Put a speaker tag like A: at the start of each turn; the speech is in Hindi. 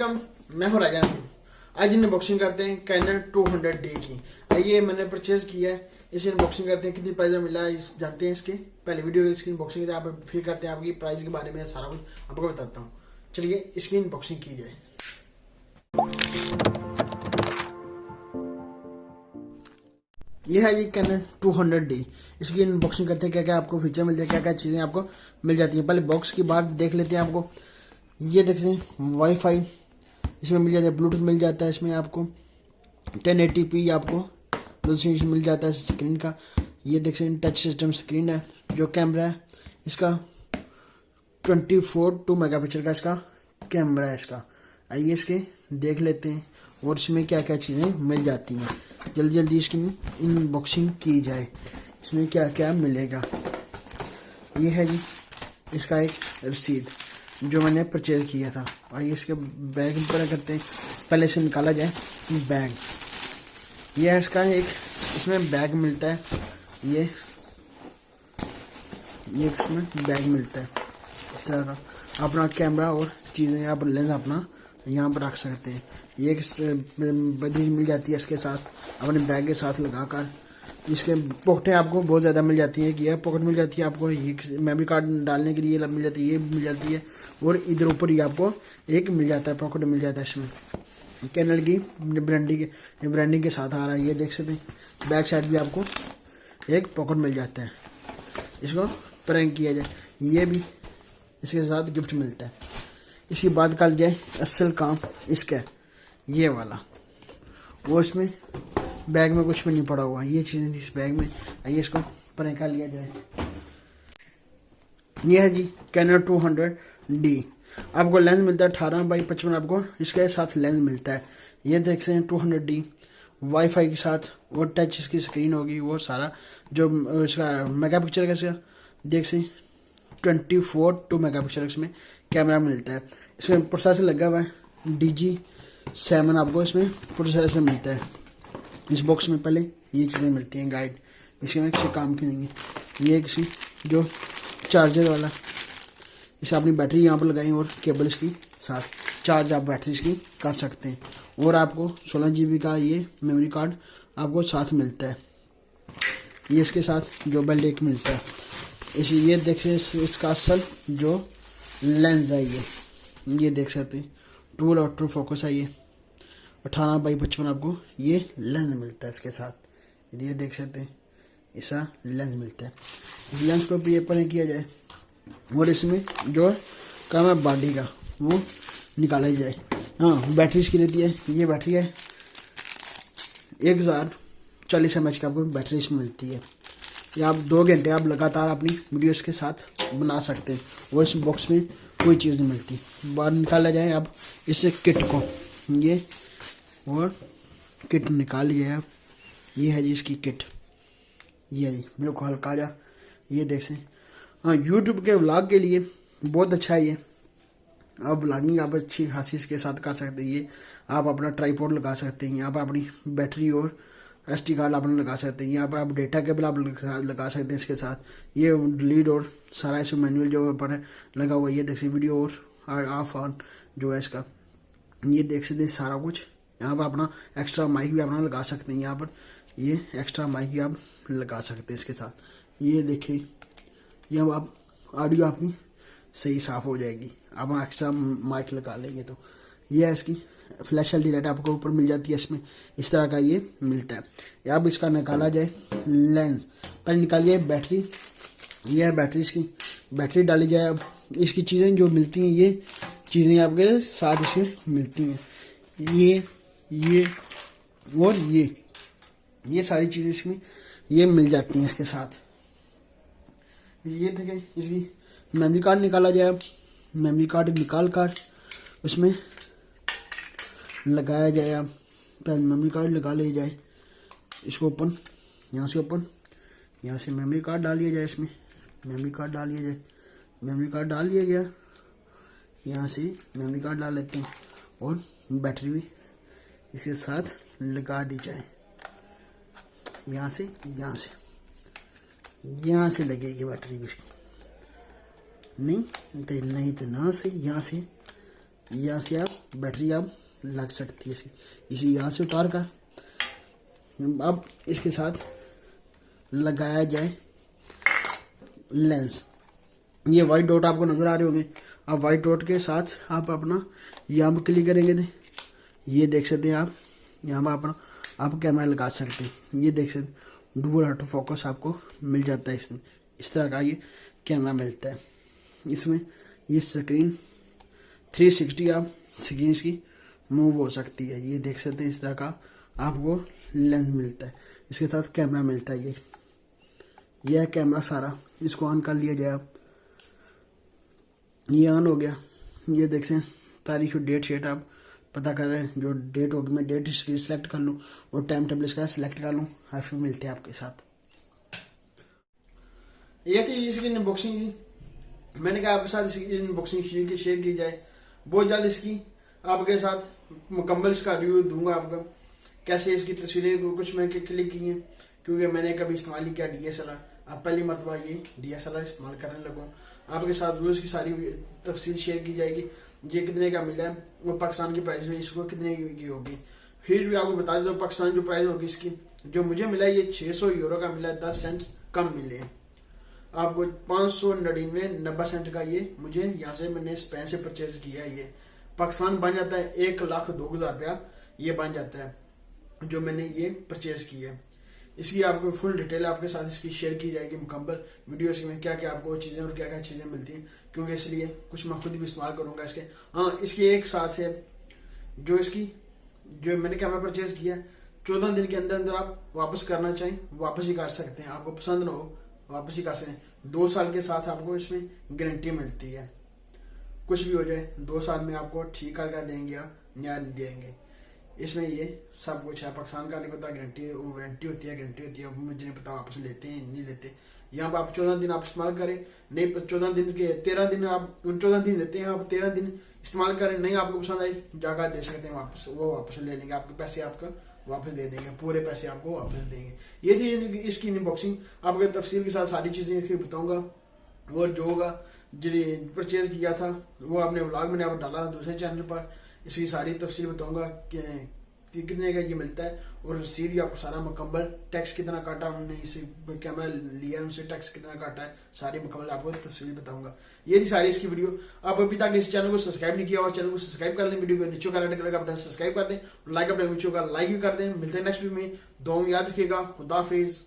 A: वेलकम। मैं हूं राजा। आज अनबॉक्सिंग करते हैं कैनन 200D की। ये मैंने परचेज किया है, इसे अनबॉक्सिंग करते हैं। कितनी प्राइस में मिला है जानते हैं। इसके पहले वीडियो इसकी अनबॉक्सिंग आप फिर करते हैं, आपकी प्राइस के बारे में सारा कुछ आपको बताता हूँ। चलिए इसकी अनबॉक्सिंग की जाए। यह है ये कैनन 200D। इसकी अनबॉक्सिंग करते हैं, क्या क्या आपको फीचर मिलते हैं, क्या क्या चीज़ें आपको मिल जाती हैं। पहले बॉक्स की बात देख लेते हैं। आपको ये देखते हैं वाईफाई इसमें मिल जाता है, ब्लूटूथ मिल जाता है इसमें आपको, 1080p आपको रेजोल्यूशन मिल जाता है स्क्रीन का। ये देख सकते हैं टच सिस्टम स्क्रीन है। जो कैमरा है इसका 24 मेगापिक्सल का इसका कैमरा है इसका। आइए इसके देख लेते हैं और इसमें क्या क्या चीज़ें मिल जाती हैं। जल्दी जल्दी इसकी अनबॉक्सिंग की जाए। इसमें क्या क्या मिलेगा। ये है जी इसका एक रसीद जो मैंने परचेज किया था। आइए इसके बैग पर करते हैं। पहले से निकाला जाए बैग। ये है इसका एक, इसमें बैग मिलता है। ये इसमें बैग मिलता है इस तरह का। अपना कैमरा और चीज़ें यहाँ पर लेंस अपना यहाँ पर रख सकते हैं। ये एक बदी मिल जाती है इसके साथ, अपने बैग के साथ लगाकर। इसके पॉकेटें आपको बहुत ज़्यादा मिल जाती है। ये पॉकेट मिल जाती है आपको, ये मेमोरी कार्ड डालने के लिए मिल जाती है, ये मिल जाती है। और इधर ऊपर ही आपको एक मिल जाता है, पॉकेट मिल जाता है। इसमें कैनन की ब्रांडिंग के साथ आ रहा है। ये देख सकते हैं बैक साइड भी आपको एक पॉकेट मिल जाता है। इसको प्रैंक किया जाए, ये भी इसके साथ गिफ्ट मिलता है। इसकी बात कर जाए असल काम इसका ये वाला, वो इसमें बैग में कुछ भी नहीं पड़ा हुआ। ये चीज़ें थी इस बैग में। आइए इसको पर निकाल लिया जाए। ये है जी कैनन 200D। आपको लेंस मिलता है 18x55। आपको इसके साथ लेंस मिलता है। ये देख सकते हैं 200D वाईफाई के साथ, और टच इसकी स्क्रीन होगी। वो सारा जो इसका मेगापिक्सल का इसका देख सकते 24 मेगापिक्सल इसमें कैमरा मिलता है। इसमें प्रोसेसर लगा हुआ है DG7। आपको इसमें प्रोसेसर मिलता है। इस बॉक्स में पहले ये चीज़ें मिलती हैं, गाइड। इसके में किसी काम की नहीं है। ये किसी जो चार्जर वाला, इसे अपनी बैटरी यहाँ पर लगाएं और केबल इसकी साथ चार्ज आप बैटरी इसकी कर सकते हैं। और आपको 16 GB का ये मेमोरी कार्ड आपको साथ मिलता है। ये इसके साथ जो बेल्ट एक मिलता है। ये देख सकते इसका असल जो लेंस है, ये देख सकते हैं टूल और ट्रू फोकस है। ये 18x55 आपको ये लेंस मिलता है इसके साथ। ये देख सकते हैं ऐसा लेंस मिलता है। इस लेंस को भी पर किया जाए और इसमें जो काम है बॉडी का वो निकाला जाए। हाँ, बैटरी इसकी रहती है। ये बैटरी है 1040 mAh की आपको बैटरी इसमें मिलती है। ये आप 2 घंटे आप लगातार अपनी वीडियो इसके साथ बना सकते हैं। और इस बॉक्स में कोई चीज़ नहीं मिलती। बाहर निकाला जाए अब इस किट को, ये और किट निकाल लिया है। ये है जी इसकी किट। ये है जी बिल्कुल हल्का जा। ये देख सकते। हाँ, यूट्यूब के व्लॉग के लिए बहुत अच्छा है ये। आप व्लॉगिंग आप अच्छी खासी इसके साथ कर सकते हैं। ये आप अपना ट्राईपॉड लगा सकते हैं। यहाँ पर अपनी बैटरी और SD कार्ड आप लगा सकते हैं। यहाँ पर आप डेटा केबल आप लगा सकते हैं इसके साथ। ये लीड और सारा इसमें मैनुअल जो ऊपर है लगा हुआ है। ये देख सकते वीडियो और ऑफ ऑन जो है इसका। ये देख सकते हैं सारा कुछ। यहाँ पर अपना एक्स्ट्रा माइक भी अपना लगा सकते हैं। यहाँ पर ये एक्स्ट्रा माइक भी आप लगा सकते हैं इसके साथ। ये देखिए ये अब आप ऑडियो आपकी सही साफ हो जाएगी। आप एक्स्ट्रा माइक लगा लेंगे तो। ये है इसकी फ्लैश LED लाइट आपको ऊपर मिल जाती है। इसमें इस तरह का ये मिलता है। अब इसका निकाला जाए लेंस। पहले निकालिए बैटरी। ये है बैटरी, इसकी बैटरी डाली जाए। अब इसकी चीज़ें जो मिलती हैं, ये चीज़ें आपके साथ इसे मिलती हैं। ये और ये सारी चीज़ें इसमें ये मिल जाती हैं इसके साथ। ये देखें इसकी मेमोरी कार्ड निकाला जाए। मेमोरी कार्ड निकाल कर उसमें लगाया जाए। अब पहले मेमोरी कार्ड लगा लिया जाए। इसको ओपन, यहाँ से ओपन, यहाँ से मेमोरी कार्ड डाल लिया जाए। इसमें मेमोरी कार्ड डाल लिया जाए। मेमोरी कार्ड डाल लिया गया। यहाँ से मेमोरी कार्ड डाल लेते हैं और बैटरी भी इसके साथ लगा दी जाए। यहाँ से लगेगी बैटरी भी। नहीं तो ना से यहाँ से आप बैटरी अब लग सकती है इसकी। इसे यहाँ से उतार कर अब इसके साथ लगाया जाए लेंस। ये वाइट डॉट आपको नजर आ रहे होंगे। अब वाइट डॉट के साथ आप अपना यहाँ पर क्लिक करेंगे थे, ये देख सकते हैं आप यहाँ पर अपना आप कैमरा लगा सकते हैं। ये देख सकते हैं डुअल ऑटो फोकस आपको मिल जाता है इसमें। इस तरह का ये कैमरा मिलता है। इसमें ये स्क्रीन 360 आप स्क्रीन इसकी मूव हो सकती है। ये देख सकते हैं इस तरह का आपको लेंस मिलता है। इसके साथ कैमरा मिलता है। यह कैमरा सारा, इसको ऑन कर लिया जाए आप। ये ऑन हो गया। ये देख सकते हैं तारीख और डेट शीट आप पता कर रहे हैं। जो डेट होगी मैं डेट इसकी सिलेक्ट कर लूँ और टाइम टेबल इसका सिलेक्ट कर लूँ और फिर मिलते हैं आपके साथ। ये थी इसकी अनबॉक्सिंग की। मैंने कहा आपके साथ इसकी अनबॉक्सिंग शेयर की जाए। बहुत जल्द इसकी आपके साथ मुकम्मल इसका रिव्यू दूंगा आपका। कैसे इसकी तस्वीरें कुछ मैंने क्लिक की हैं क्योंकि मैंने कभी इस्तेमाल नहीं किया DSLR। अब पहली मरतबा ये DSLR इस्तेमाल करने लगूँ। आपके साथ रोज की सारी तफसील शेयर की जाएगी। ये कितने का मिला है, वो पाकिस्तान की प्राइस में इसको कितने की होगी। फिर भी आपको बता दें तो पाकिस्तान जो प्राइस होगी इसकी, जो मुझे मिला ये 600 यूरो का मिला है। 10 सेंट कम मिले हैं आपको। 599 सेंट का ये मुझे यहाँ से मैंने स्पेन से परचेज किया है। ये पाकिस्तान बन जाता है 1,02,000 रुपया ये बन जाता है जो मैंने ये परचेज किया है। इसकी आपको फुल डिटेल आपके साथ इसकी शेयर की जाएगी मुकम्मल वीडियोस में, क्या क्या आपको चीज़ें और क्या क्या चीज़ें मिलती हैं। क्योंकि इसलिए कुछ मैं खुद भी इस्तेमाल करूँगा इसके। हाँ, इसकी एक साथ है जो मैंने कैमरा परचेज किया 14 दिन के अंदर अंदर आप वापस करना चाहें वापस ही कर सकते हैं। आपको पसंद ना हो वापस ही कर सकते हैं। 2 साल के साथ आपको इसमें गारंटी मिलती है। कुछ भी हो जाए 2 साल में आपको ठीक करके देंगे या देंगे। इसमें ये सब कुछ है। पाकिस्तान का नहीं पता गारंटी होती है मुझे नहीं पता वापस लेते हैं नहीं लेते। यहाँ पर आप 14 दिन आप इस्तेमाल करें, नहीं 14 दिन के 13 दिन आप 14 दिन देते हैं, आप 13 दिन इस्तेमाल करें, नहीं आपको पसंद आई जाकर दे सकते हैं वापस। वो वापस ले लेंगे आपके पैसे, आपका वापस दे देंगे, पूरे पैसे आपको वापस देंगे। ये थी इसकी अनबॉक्सिंग। आपको तफसील के साथ सारी चीजें बताऊंगा। और जो होगा जो परचेज किया था वो आपने व्लॉग मैंने आप डाला था दूसरे चैनल पर। इसकी सारी तफसील बताऊंगा कि कितने का ये मिलता है और रसीद भी आपको सारा मुकम्मल, टैक्स कितना काटा उन्होंने इसे कैमरा लिया है उनसे टैक्स कितना काटा है, सारी मुकम्मल आपको तफसील बताऊंगा। ये थी सारी इसकी वीडियो। आप अभी तक इस चैनल को सब्सक्राइब नहीं किया और चैनल को सब्सक्राइब कर लें। वीडियो को नीचे का रेड कलर का बटन सब्सक्राइब कर दें, लाइक अपने वीडियो का लाइक भी कर दें। मिलते हैं नेक्स्ट वीडियो में। दुआ में याद रखिएगा। खुदा हाफिज।